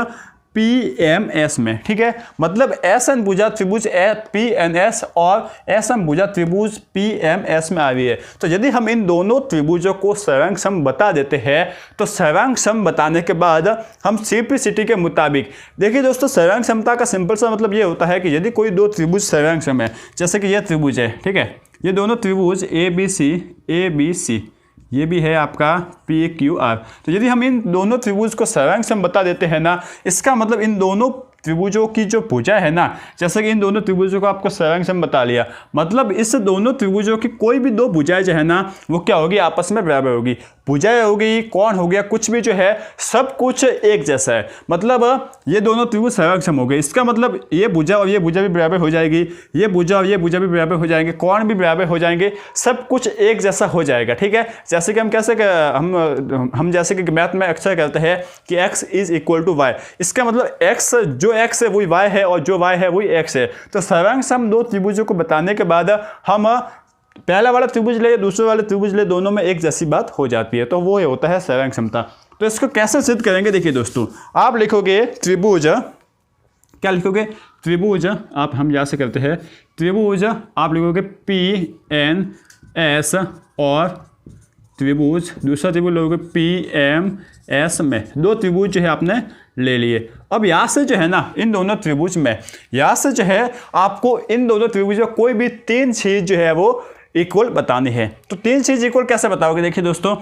PMS में। ठीक है, मतलब SN भुजा त्रिभुज PNS और SM भुजा त्रिभुज PMS में आ रही है। तो यदि हम इन दोनों त्रिभुजों को सर्वांग सम बता देते हैं, तो सर्वांग सम बताने के बाद हम सिंप्लिसिटी के मुताबिक, देखिए दोस्तों सर्वांग समता का सिंपल सा मतलब ये होता है कि यदि कोई 2 त्रिभुज सर्वांग सम है, जैसे कि यह त्रिभुज है, ठीक है, ये दोनों त्रिभुज ABC ये भी है आपका PQR। तो यदि हम इन दोनों त्रिभुज को सर्वांग सम बता देते हैं ना, इसका मतलब इन दोनों त्रिभुजों की जो भुजा है ना, जैसे कि इन दोनों त्रिभुजों को आपको सारांश में बता लिया, मतलब इस दोनों त्रिभुजों की कोई भी दो भुजाएं जो है ना वो क्या होगी, आपस में बराबर होगी। भुजाएं हो गई, कोण हो गया, कुछ भी जो है सब कुछ एक जैसा है, मतलब ये दोनों त्रिभुज सारांश हो गए। इसका मतलब ये भुजा और ये भुजा भी बराबर हो जाएगी, ये भुजा और ये भुजा भी बराबर हो जाएंगे, कोण भी बराबर हो जाएंगे, सब कुछ एक जैसा हो जाएगा। ठीक है, जैसे कि हम कैसे हम जैसे कि मैथ में अक्सर कहते हैं कि x is equal to y, इसका मतलब x जो x है वही y है और जो y है वही x है। तो सारांश हम दो त्रिभुजों को बताने के बाद हम पहला वाला त्रिभुज ले दूसरे वाले त्रिभुज ले, दोनों में एक जैसी बात हो जाती है, तो वो होता है सारांश क्षमता। तो इसको कैसे सिद्ध करेंगे, देखिए दोस्तों, आप लिखोगे त्रिभुज, क्या लिखोगे, त्रिभुज, आप हम यहाँ से करते हैं त्रिभुज, आप लिखोगे PNS और त्रिभुज, दूसरा त्रिभुज लोगे PMS में, दो त्रिभुज जो है आपने ले लिए। अब यहाँ से जो है ना इन दोनों त्रिभुज में, यहाँ से जो है आपको इन दोनों त्रिभुज में कोई भी तीन चीज जो है वो इक्वल बतानी है। तो तीन चीज इक्वल कैसे बताओगे, देखिए दोस्तों,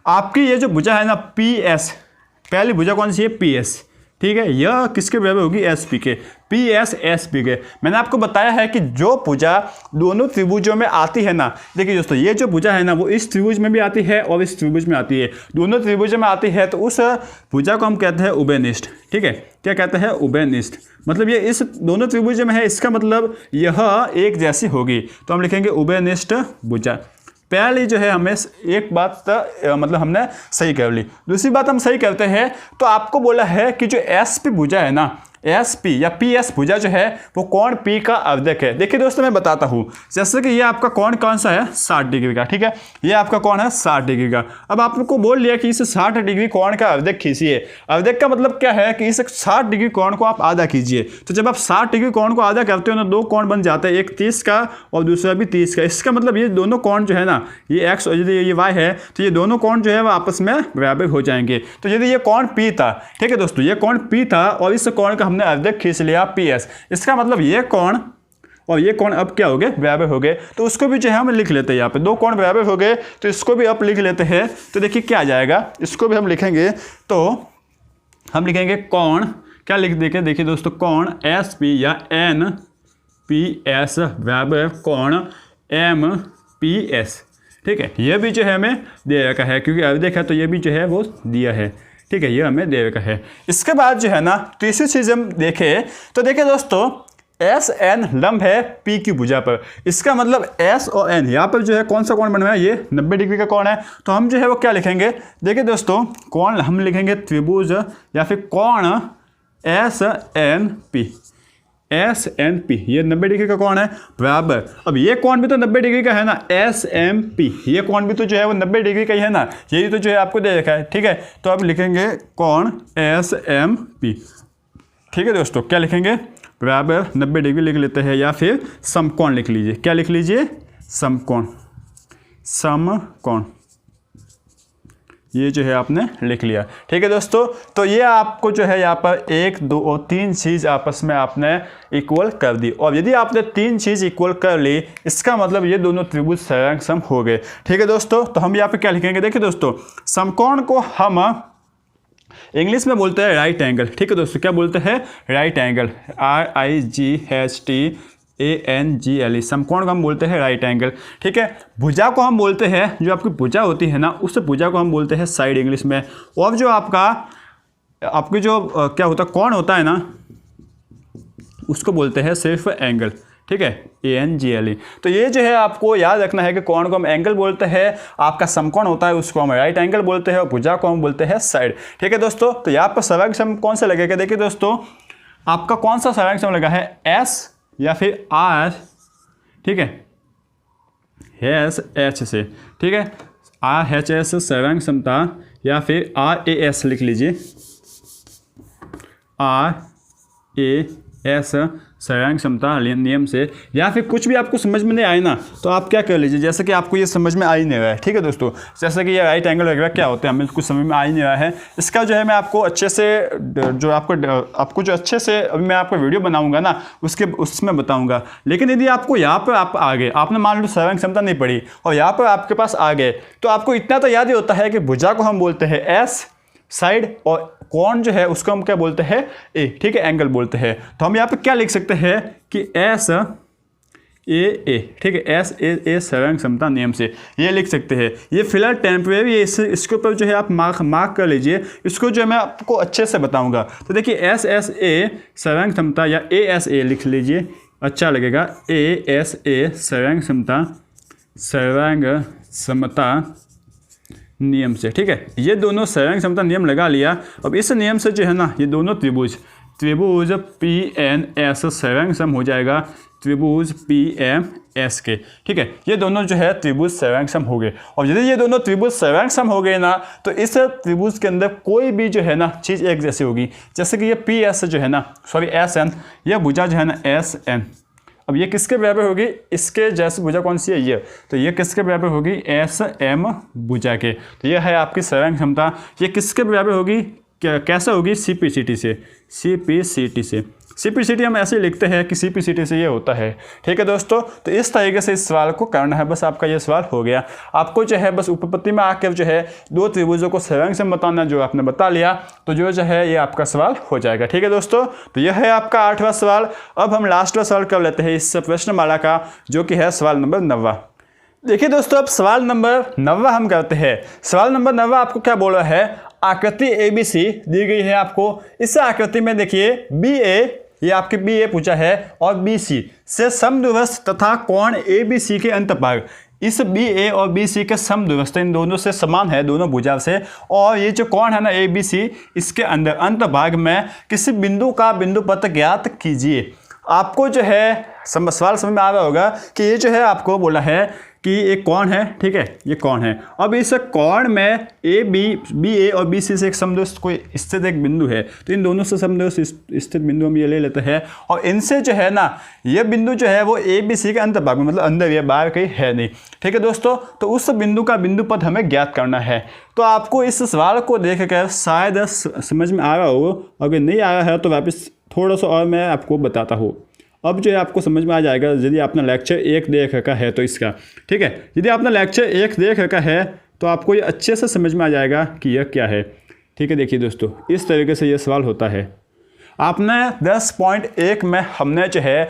आपकी ये जो भुजा है ना PS, पहली भुजा कौन सी है, PS, ठीक है, यह किसके बराबर होगी, SP के, PS SP के। मैंने आपको बताया है कि जो भुजा दोनों त्रिभुजों में आती है ना, देखिए दोस्तों, ये जो भुजा है ना वो इस त्रिभुज में भी आती है और इस त्रिभुज में आती है, दोनों त्रिभुजों में आती है, तो उस भुजा को हम कहते हैं उभयनिष्ठ। ठीक है, क्या कहते हैं, उभयनिष्ठ, मतलब ये इस दोनों त्रिभुजों में है, इसका मतलब यह एक जैसी होगी, तो हम लिखेंगे उभयनिष्ठ भुजा। पहली जो है हमें एक बात मतलब हमने सही कर ली। दूसरी बात हम सही करते हैं, तो आपको बोला है कि जो SP भुजा है ना, SP या PS भुजा जो है वो कोण P का अवदक है। देखिए दोस्तों, मैं बताता हूँ, जैसे कि ये आपका कोण कौन सा है, 60 डिग्री का। ठीक है, ये आपका कोण है 60 डिग्री का। अब आपको बोल लिया कि इस 60 डिग्री कोण का अवदक खींचिए। अवदक का मतलब क्या है कि इस 60 डिग्री कोण को आप आधा कीजिए। तो जब आप 60 डिग्री कोण को आधा करते हो ना, दो कोण बन जाते हैं, एक 30 का और दूसरा भी 30 का। इसका मतलब ये दोनों कोण जो है ना, ये x और यदि ये y है, तो ये दोनों कोण जो है वो आपस में बराबर हो जाएंगे। तो यदि ये कोण P था, ठीक है दोस्तों, ये कोण P था और इस कोण का हमने अवदक खींच लिया PS, इसका मतलब ये कोण और ये कोण अब क्या हो गए, बराबर हो गए। तो उसको भी जो है हम लिख लेते हैं, यहाँ पे दो कोण बराबर हो गए, तो इसको भी अब लिख लेते हैं। तो देखिए क्या आ जाएगा, इसको भी हम लिखेंगे, तो हम लिखेंगे कोण, क्या लिख देंगे, देखिए दोस्तों, कोण SP या NPS बराबर कोण MPS। ठीक है, ये भी जो है हमें दे रखा है, क्योंकि अवदक है तो ये भी जो है वो दिया है। ठीक है, ये हमें दे रखा है। इसके बाद जो है ना तीसरी चीज़ हम देखें, तो देखिए दोस्तों, SN लंब है P की भुजा पर, इसका मतलब S और N यहाँ पर जो है कौन सा कोण बना है, ये 90 डिग्री का कोण है। तो हम जो है वो क्या लिखेंगे, देखिए दोस्तों, कोण हम लिखेंगे त्रिभुज या फिर कोण SNP, SNP, ये 90 डिग्री का कोण है बराबर। अब ये कोण भी तो 90 डिग्री का है ना, SMP, ये कोण भी तो जो है वो 90 डिग्री का ही है ना, यही तो जो है आपको दे रखा है। ठीक है, तो अब लिखेंगे कोण SMP। ठीक है दोस्तों, क्या लिखेंगे, बराबर 90 डिग्री लिख लेते हैं, या फिर समकोण लिख लीजिए। क्या लिख लीजिए, समकोण, समकोण, ये जो है आपने लिख लिया। ठीक है दोस्तों, तो ये आपको जो है यहाँ पर 1 2 और 3 चीज़ आपस में आपने इक्वल कर दी, और यदि आपने 3 चीज़ इक्वल कर ली, इसका मतलब ये दोनों त्रिभुज सम हो गए। ठीक है दोस्तों, तो हम यहाँ पे क्या लिखेंगे, देखिए दोस्तों, समकोण को हम इंग्लिश में बोलते हैं राइट एंगल। ठीक है दोस्तों, क्या बोलते हैं, राइट एंगल, RIGHTANGLE, समकोण को हम बोलते हैं राइट एंगल। ठीक है, भुजा को हम बोलते हैं, जो आपकी भुजा होती है ना, उस भुजा को हम बोलते हैं साइड इंग्लिश में। और जो आपकी जो क्या होता है, कोण होता है ना, उसको बोलते हैं सिर्फ एंगल। ठीक है, ANGLE। तो ये जो है आपको याद रखना है कि कोण को हम एंगल बोलते हैं, आपका समकोण होता है उसको हम राइट एंगल बोलते हैं, और भुजा को हम बोलते हैं साइड। ठीक है दोस्तों, तो यहाँ पर सारांश सम कौन सा लगेगा, देखिए दोस्तों, आपका कौन सा सारांश सम लगा है, S या फिर R। ठीक है, SH से, ठीक है, RHS सारांश समता, या फिर RAS लिख लीजिए, RAS सारांश समता नियम से। या फिर कुछ भी आपको समझ में नहीं आए ना, तो आप क्या कर लीजिए, जैसे कि आपको ये समझ में आ ही नहीं रहा है। ठीक है दोस्तों, जैसे कि ये राइट एंगल वगैरह क्या होते हैं, हमें कुछ समझ में आ ही नहीं रहा है, इसका जो है मैं आपको अच्छे से जो आपको जो अच्छे से अभी मैं आपको वीडियो बनाऊंगा ना, उसमें बताऊंगा। लेकिन यदि आपको यहाँ पर आप आ गए, आपने मान लो सारांश क्षमता नहीं पढ़ी और यहाँ पर आपके पास आ गए, तो आपको इतना तो याद ही होता है कि भुजा को हम बोलते हैं S, साइड, और कोण जो है उसको हम क्या बोलते हैं, ए, ठीक है, एंगल बोलते हैं। तो हम यहाँ पे क्या लिख सकते हैं कि एस ए, ठीक है, एस ए सर्वांग समता नियम से ये लिख सकते हैं। ये फिलहाल टेम्परेरी है, इसके ऊपर जो है आप मार्क कर लीजिए, इसको जो है मैं आपको अच्छे से बताऊंगा। तो देखिए एस ए सर्वांग समता या ए एस ए लिख लीजिए, अच्छा लगेगा, ए एस ए सर्वांग समता नियम से, ठीक है। ये दोनों सर्वांग समता नियम लगा लिया। अब इस नियम से जो है ना, ये दोनों त्रिभुज पी एन एस सर्वांग सम हो जाएगा त्रिभुज पी एम एस के, ठीक है। ये दोनों जो है त्रिभुज सर्वांग सम हो गए। और यदि ये दोनों त्रिभुज सर्वांग सम हो गए ना, तो इस त्रिभुज के अंदर कोई भी जो है ना चीज़ एक जैसी होगी। जैसे कि ये पी एस जो है ना, सॉरी एस एन, यह भुजा जो है ना एस एन, अब ये किसके बराबर होगी, इसके जैसे भुजा कौन सी है, ये, तो ये किसके बराबर होगी, एस एम भुजा के। तो ये है आपकी सर्वांग क्षमता। ये किसके बराबर होगी, कैसे होगी, सीपीसीटी से, सीपीसीटी से। सीपीसीटी हम ऐसे लिखते हैं कि सीपीसीटी से ये होता है, ठीक है दोस्तों। तो इस तरीके से इस सवाल को करना है, बस आपका ये सवाल हो गया। आपको जो है बस उपपत्ति में आकर जो है दो त्रिभुजों को सर्वांग सम बताना, जो आपने बता लिया तो जो है ये आपका सवाल हो जाएगा, ठीक है दोस्तों। तो यह है आपका 8वां सवाल। अब हम लास्टवां सवाल कर लेते हैं इस प्रश्नमाला का, जो कि है सवाल नंबर 9वां। देखिए दोस्तों, अब सवाल नंबर 9वां हम करते हैं। सवाल नंबर 9वां आपको क्या बोल रहा है, आकृति ABC दी गई है आपको। इस आकृति में देखिए BA, ये आपके BA पूछा है, और BC से समदूरस्थ तथा कोण ABC के अंतभाग, इस BA और BC के समदूरस्थ, इन दोनों से समान है, दोनों भुजा से। और ये जो कोण है ना ABC, इसके अंदर अंतभाग में किसी बिंदु का बिंदु पथ ज्ञात कीजिए। आपको जो है सवाल समझ में आ रहा होगा कि ये जो है आपको बोला है कि एक कोण है, ठीक है, ये कोण है। अब इस कोण में BA और BC से एक समदूरस्थ कोई स्थित एक बिंदु है, तो इन दोनों से समदूरस्थ स्थित बिंदु हम ये ले लेते हैं। और इनसे जो है ना, ये बिंदु जो है वो ABC के अंतभाग में, मतलब अंदर, ये बाहर कहीं है नहीं, ठीक है दोस्तों। तो उस बिंदु का बिंदु पथ हमें ज्ञात करना है। तो आपको इस सवाल को देखकर शायद समझ में आ रहा हो, अगर नहीं आ रहा है तो वापस थोड़ा सा और मैं आपको बताता हूँ। अब जो है आपको समझ में आ जाएगा यदि आपने लेक्चर 1 देख रखा है तो इसका, ठीक है। यदि आपने लेक्चर 1 देख रखा है तो आपको ये अच्छे से समझ में आ जाएगा कि यह क्या है, ठीक है। देखिए दोस्तों, इस तरीके से ये सवाल होता है। आपने 10.1 में हमने जो है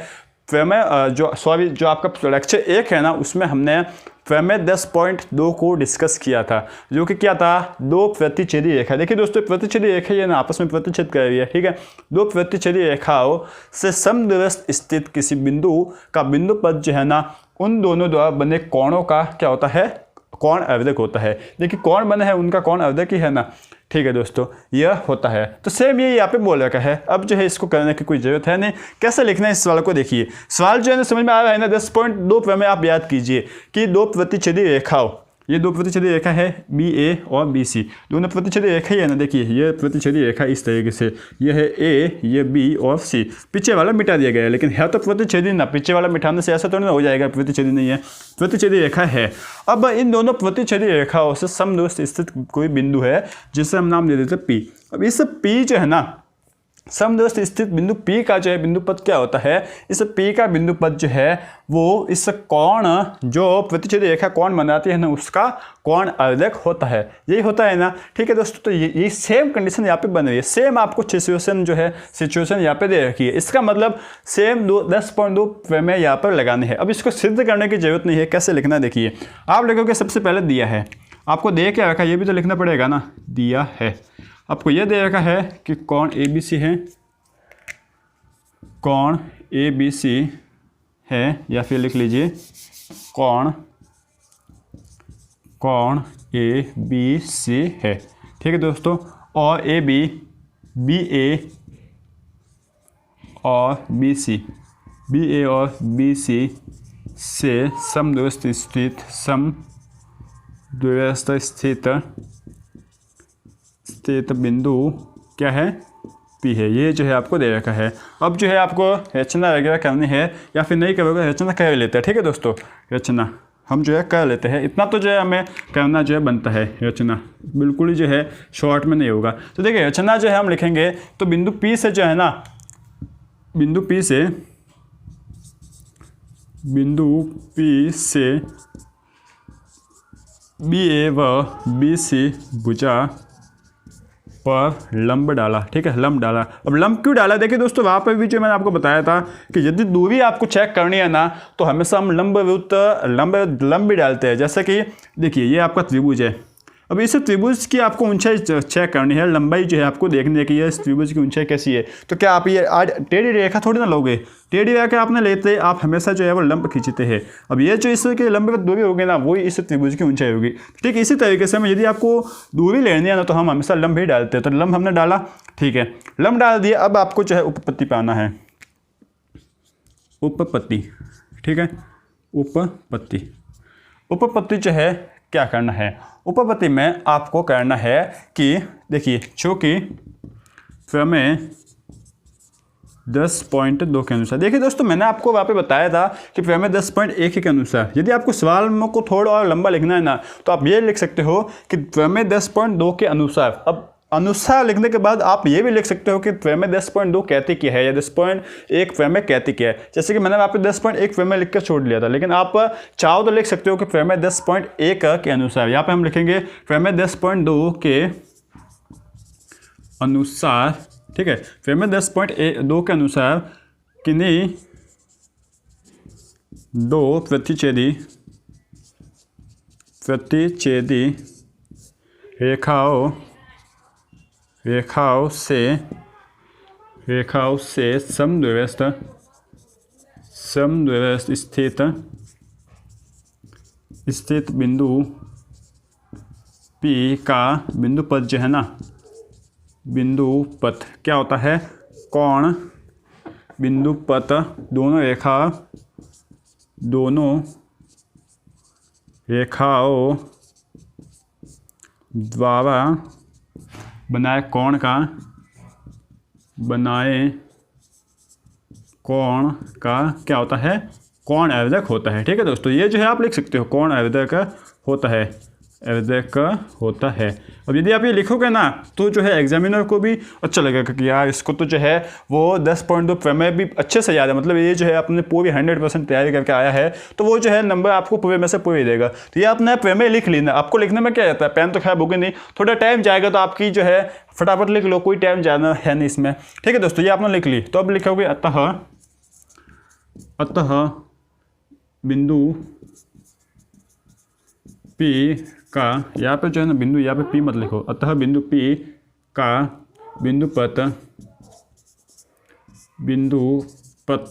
प्रमेय जो आपका लेक्चर 1 है ना, उसमें हमने प्रमेय 10.2 को डिस्कस किया था, जो कि क्या था, दो प्रतिच्छेदी रेखा। देखिए दोस्तों, प्रतिच्छेदी रेखा ये ना आपस में प्रतिच्छेद कर रही है, ठीक है। दो प्रतिच्छेदी रेखाओं से समदूरस्थ स्थित किसी बिंदु का बिंदु पथ जो है ना, उन दोनों द्वारा बने कोणों का क्या होता है, कोण अवदक होता है। देखिए कोण बने हैं, उनका कोण अवदक ही है ना, ठीक है दोस्तों, यह होता है। तो सेम ये यहाँ पे बोल रखा है। अब जो है इसको करने की कोई जरूरत है नहीं। कैसे लिखना है इस सवाल को देखिए। सवाल जो है ना समझ में आ रहा है ना, 10.2 में आप याद कीजिए कि दो प्रतिच्छेदी रेखाओं, ये दो प्रतिच्छेदी रेखा है BA और BC, दोनों प्रतिच्छेदी रेखा ही है ना। देखिए ये प्रतिच्छेदी रेखा इस तरीके से, ये है A, ये B और C। पीछे वाला मिटा दिया गया है, लेकिन है तो प्रतिच्छेदी ना, पीछे वाला मिटाने से ऐसा तो नहीं हो जाएगा प्रतिच्छेदी नहीं है, प्रतिच्छेदी रेखा है। अब इन दोनों प्रतिच्छेदी रेखाओं से समदूरस्थ स्थित कोई बिंदु है जिसे हम नाम दे देते हैं P। अब इस P जो है ना, समदूरस्थ स्थित बिंदु P का जो है बिंदु पथ क्या होता है, इस P का बिंदु पथ जो है वो इस कोण, जो प्रतिच्छेदी रेखा कोण बनाती है ना, उसका कोण अवदक होता है। यही होता है ना, ठीक है दोस्तों। तो ये सेम कंडीशन यहाँ पे बन रही है, सेम आपको सिचुएशन यहाँ पे दे रखी है। इसका मतलब सेम 10.2 प्रमेय यहाँ पर लगाने हैं। अब इसको सिद्ध करने की जरूरत नहीं है। कैसे लिखना है देखिए, आप लिखोगे सबसे पहले दिया है, आपको दे क्या रखा है, ये भी तो लिखना पड़ेगा ना, दिया है आपको यह दे रखा है कि कोण ABC है, कोण ABC है, या फिर लिख लीजिए कोण ABC है, ठीक है दोस्तों। और AB, BA और BC, BA और BC से समदूरस्थ स्थित बिंदु क्या है, P है। ये जो है आपको दे रखा है। अब जो है आपको रचना वगैरह करनी है, या फिर नहीं करोगे रचना कर लेते हैं, ठीक है दोस्तों। रचना हम जो है कर लेते हैं, इतना तो जो है हमें करना जो है बनता है। रचना बिल्कुल ही जो है शॉर्ट में नहीं होगा। तो देखिए रचना जो है हम लिखेंगे, तो बिंदु P से जो है ना, बिंदु P से BA व BC भुजा पर लंब डाला, ठीक है, लंब डाला। अब लंब क्यों डाला, देखिए दोस्तों वहाँ पर भी जो मैंने आपको बताया था कि यदि दूरी आपको चेक करनी है ना तो हमेशा हम लंब भी डालते हैं। जैसे कि देखिए ये आपका त्रिभुज है, अब इस त्रिभुज की आपको ऊंचाई चेक करनी है, लंबाई जो है आपको देखनी है कि ये इस त्रिभुज की ऊंचाई कैसी है। तो क्या आप ये आज टेढ़ी रेखा थोड़ी ना लोगे, टेढ़ी रेखा आपने लेते आप हमेशा जो है वो लंब खींचते हैं। अब ये जो इसके लंबे पर दूरी होगी ना वही इस त्रिभुज की ऊंचाई होगी। ठीक है, इसी तरीके से यदि आपको दूरी लेनी है ना तो हम हमेशा लंब ही डालते हैं। तो लंब हमने डाला, ठीक है, लंब डाल दिया। अब आपको जो है उपपत्ति पाना है, उपपत्ति, ठीक है, उपपत्ति जो है क्या करना है, उपपत्ति में आपको करना है कि देखिए चूँकि प्रमेय 10.2 के अनुसार, देखिए दोस्तों मैंने आपको वहाँ पे बताया था कि प्रमेय 10.1 के अनुसार यदि आपको सवाल में को थोड़ा और लंबा लिखना है ना तो आप ये लिख सकते हो कि प्रमेय 10.2 के अनुसार। अब अनुसार लिखने के बाद आप ये भी लिख सकते हो कि प्रमेय 10.2 कहती क्या है या 10.1 प्रमेय कहती क्या है। जैसे कि मैंने वहाँ पे 10.1 प्रमेय लिख कर छोड़ लिया था, लेकिन आप चाहो तो लिख सकते हो कि प्रमेय 10.1 के अनुसार। यहाँ पे हम लिखेंगे प्रमेय 10.2 के अनुसार, ठीक है, प्रमेय 10.2 के अनुसार किन्हीं दो प्रतिच्छेदी रेखाओं से समद्विव्यस्त स्थित बिंदु P का बिंदु पथ जो है ना, बिंदु पथ क्या होता है, कोण बिंदु पथ दोनों रेखाओं द्वारा बनाए कोण का क्या होता है, कोण आवेदक होता है। ठीक है दोस्तों, ये जो है आप लिख सकते हो कोण आवेदक होता है। अब यदि आप ये लिखोगे ना तो जो है एग्जामिनर को भी अच्छा लगेगा कि यार इसको तो जो है वो 10.2 प्रमेय भी अच्छे से याद है, मतलब ये जो है अपने पूरी 100% तैयारी करके आया है, तो वो जो है नंबर आपको पूरे में से पूरे देगा। तो ये आपने प्रमेय लिख लेना। आपको लिखने में क्या जाता है, पेन तो खराब होगी नहीं, थोड़ा टाइम जाएगा तो आपकी जो है फटाफट लिख लो, कोई टाइम जाना है नहीं इसमें। ठीक है दोस्तों, ये आपने लिख ली। तो अब लिखोगे अतः बिंदु P का, यहाँ पे जो है ना बिंदु, यहाँ पे P मत लिखो, अतः बिंदु P का बिंदु पथ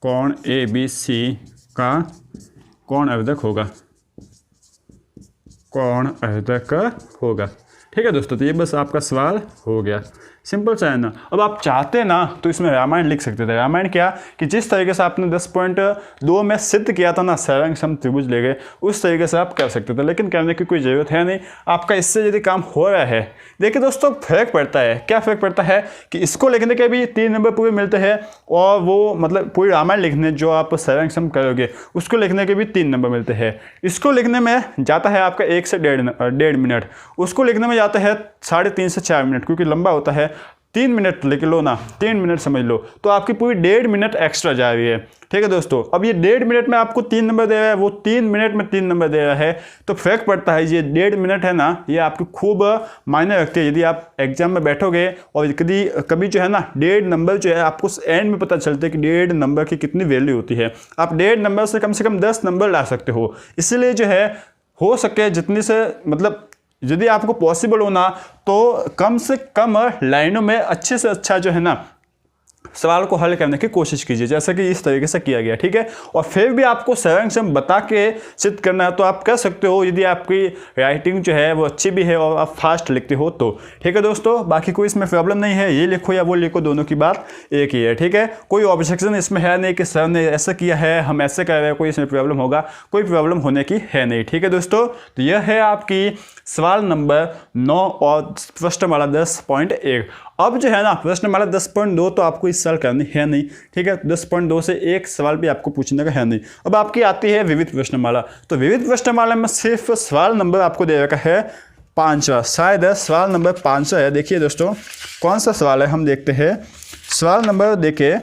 कोण ABC का कोण आवेदक होगा। ठीक है दोस्तों, तो ये बस आपका सवाल हो गया, सिंपल सा है ना। अब आप चाहते ना तो इसमें रामायण लिख सकते थे। रामायण क्या कि जिस तरीके से आपने 10.2 में सिद्ध किया था ना सरंग सम त्रिभुज ले गए, उस तरीके से आप कर सकते थे, लेकिन करने की कोई ज़रूरत है नहीं। आपका इससे यदि काम हो रहा है, देखिए दोस्तों फ़र्क पड़ता है। क्या फ़र्क पड़ता है कि इसको लिखने के भी 3 नंबर पूरे मिलते हैं, और वो मतलब पूरी रामायण लिखने जो आप सरंग सम करोगे उसको लिखने के भी 3 नंबर मिलते हैं। इसको लिखने में जाता है आपका 1 से 1.5 मिनट, उसको लिखने में जाता है 3.5 से 4 मिनट, क्योंकि लंबा होता है। 3 मिनट लिख लो ना, 3 मिनट समझ लो, तो आपकी पूरी 1.5 मिनट एक्स्ट्रा जा रही है। ठीक है दोस्तों, अब ये 1.5 मिनट में आपको 3 नंबर दे रहा है, वो 3 मिनट में 3 नंबर दे रहा है, तो फर्क पड़ता है। ये 1.5 मिनट है ना, ये आपकी खूब मायने रखते हैं। यदि आप एग्जाम में बैठोगे और कभी जो है ना 1.5 नंबर जो है आपको एंड में पता चलता है कि 1.5 नंबर की कितनी वैल्यू होती है। आप 1.5 नंबर से कम 10 नंबर ला सकते हो। इसलिए जो है हो सके जितनी से मतलब यदि आपको पॉसिबल हो ना तो कम से कम लाइनों में अच्छे से अच्छा जो है ना सवाल को हल करने की कोशिश कीजिए, जैसा कि इस तरीके से किया गया। ठीक है, और फिर भी आपको सरंग सम बता के सिद्ध करना है तो आप कर सकते हो, यदि आपकी राइटिंग जो है वो अच्छी भी है और आप फास्ट लिखते हो तो। ठीक है दोस्तों, बाकी कोई इसमें प्रॉब्लम नहीं है, ये लिखो या वो लिखो, दोनों की बात एक ही है। ठीक है, कोई ऑब्जेक्शन इसमें है नहीं कि सर ने ऐसा किया है हम ऐसे कर रहे हैं, कोई इसमें प्रॉब्लम होगा, कोई प्रॉब्लम होने की है नहीं। ठीक है दोस्तों, तो यह है आपकी सवाल नंबर 9 और प्रश्नमाला 10.1। अब जो है ना प्रश्नमाला 10.2 तो आपको इस साल करनी है नहीं। ठीक है, 10.2 से एक सवाल भी आपको पूछने का है नहीं। अब आपकी आती है विविध प्रश्नमाला। तो विविध प्रश्नमाला में सिर्फ सवाल नंबर आपको दे रखा है 5वां, शायद सवाल नंबर 500 है। देखिए दोस्तों कौन सा सवाल है, हम देखते हैं। सवाल नंबर देखिए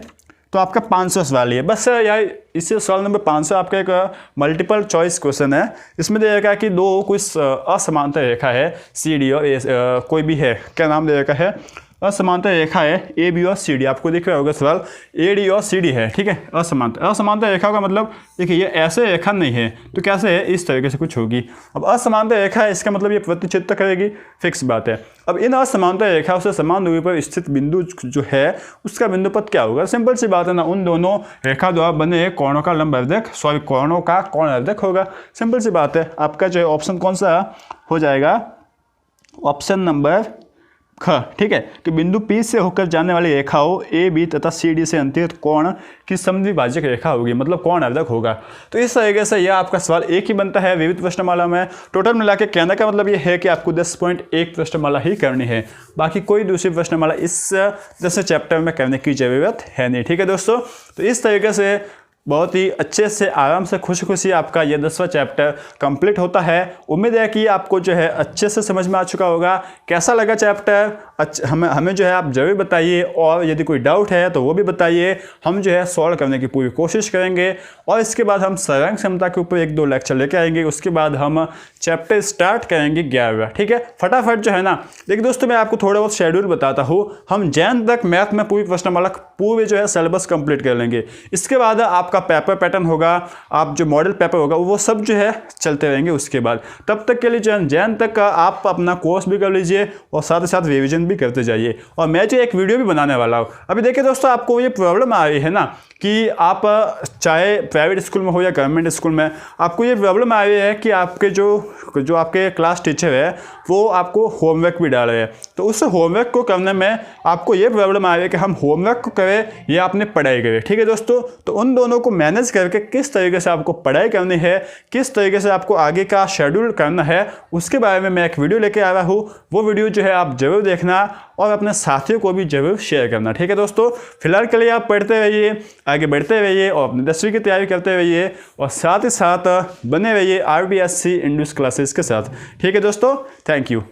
तो आपका 500 सवाल ही है बस यार। इसी सवाल नंबर 500 आपका एक मल्टीपल चॉइस क्वेश्चन है। इसमें दे रखा है कि दो कुछ असमांतर रेखा है सी डी और कोई भी है, क्या नाम दे रखा है, असमांतर रेखा है ए बी और सी डी। आपको दिख रहा होगा सवाल ए डी और सी डी है, ठीक है। असमांतर रेखा का मतलब देखिए ये ऐसे रेखा नहीं है तो कैसे है, इस तरीके से कुछ होगी। अब असमांतर रेखा है इसका मतलब ये प्रतिचित्र करेगी, फिक्स बात है। अब इन असमांतर रेखाओं से समान दूरी पर स्थित बिंदु जो है उसका बिंदु पथ क्या होगा। सिंपल सी बात है ना, उन दोनों रेखा द्वारा बने कोणों का लंब अर्धक, सॉरी कोणों का कोण अर्धक होगा। सिंपल सी बात है। आपका जो है ऑप्शन कौन सा हो जाएगा, ऑप्शन नंबर ख, ठीक है। कि बिंदु P से होकर जाने वाली रेखाओं ए बी तथा सी डी से अंतरित कोण की समद्विभाजक रेखा होगी, मतलब कोण अर्धक होगा। तो इस तरीके से यह आपका सवाल एक ही बनता है विविध प्रश्नमाला में। टोटल मिला के कहने का मतलब ये है कि आपको 10.1 प्रश्नमाला ही करनी है, बाकी कोई दूसरी प्रश्नमाला इस 10 चैप्टर में करने की जरूरत है नहीं, ठीक है दोस्तों। तो इस तरीके से बहुत ही अच्छे से आराम से खुशी खुशी आपका ये 10वां चैप्टर कंप्लीट होता है। उम्मीद है कि आपको जो है अच्छे से समझ में आ चुका होगा। कैसा लगा चैप्टर हमें जो है आप जरूर बताइए, और यदि कोई डाउट है तो वो भी बताइए, हम जो है सॉल्व करने की पूरी कोशिश करेंगे। और इसके बाद हम सर्वांग क्षमता के ऊपर 1-2 लेक्चर लेके आएंगे। उसके बाद हम चैप्टर स्टार्ट करेंगे 11वां, ठीक है। फटाफट जो है ना, देखिए दोस्तों मैं आपको थोड़ा बहुत शेड्यूल बताता हूँ। हम जैन तक मैथ में पूरी प्रश्नमाला पूरे जो है सिलेबस कंप्लीट कर लेंगे। इसके बाद आपका पेपर पैटर्न होगा, आप जो मॉडल पेपर होगा वो सब जो है चलते रहेंगे। उसके बाद तब तक के लिए जैन तक का आप अपना कोर्स भी कर लीजिए और साथ ही साथ रिवीजन भी करते जाइए। और मैं जो एक वीडियो भी बनाने वाला हूँ। अभी देखिए दोस्तों, आपको ये प्रॉब्लम आ रही है ना कि आप चाहे प्राइवेट स्कूल में हो या गवर्नमेंट स्कूल में, आपको ये प्रॉब्लम आ रही है कि आपके जो आपके क्लास टीचर है वो आपको होमवर्क भी डाल रहे हैं। तो उस होमवर्क को करने में आपको ये प्रॉब्लम आ रही है कि हम होमवर्क को करें या आपने पढ़ाई करें, ठीक है दोस्तों। तो उन दोनों को मैनेज करके किस तरीके से आपको पढ़ाई करनी है, किस तरीके से आपको आगे का शेड्यूल करना है, उसके बारे में मैं एक वीडियो लेके आ रहा हूँ। वो वीडियो जो है आप जरूर देखना और अपने साथियों को भी जरूर शेयर करना, ठीक है दोस्तों। फिलहाल के लिए आप पढ़ते रहिए, आगे बढ़ते रहिए और अपनी 10वीं की तैयारी करते रहिए, और साथ ही साथ बने रहिए RBSC इंग्लिश क्लासेस के साथ, ठीक है दोस्तों। Thank you.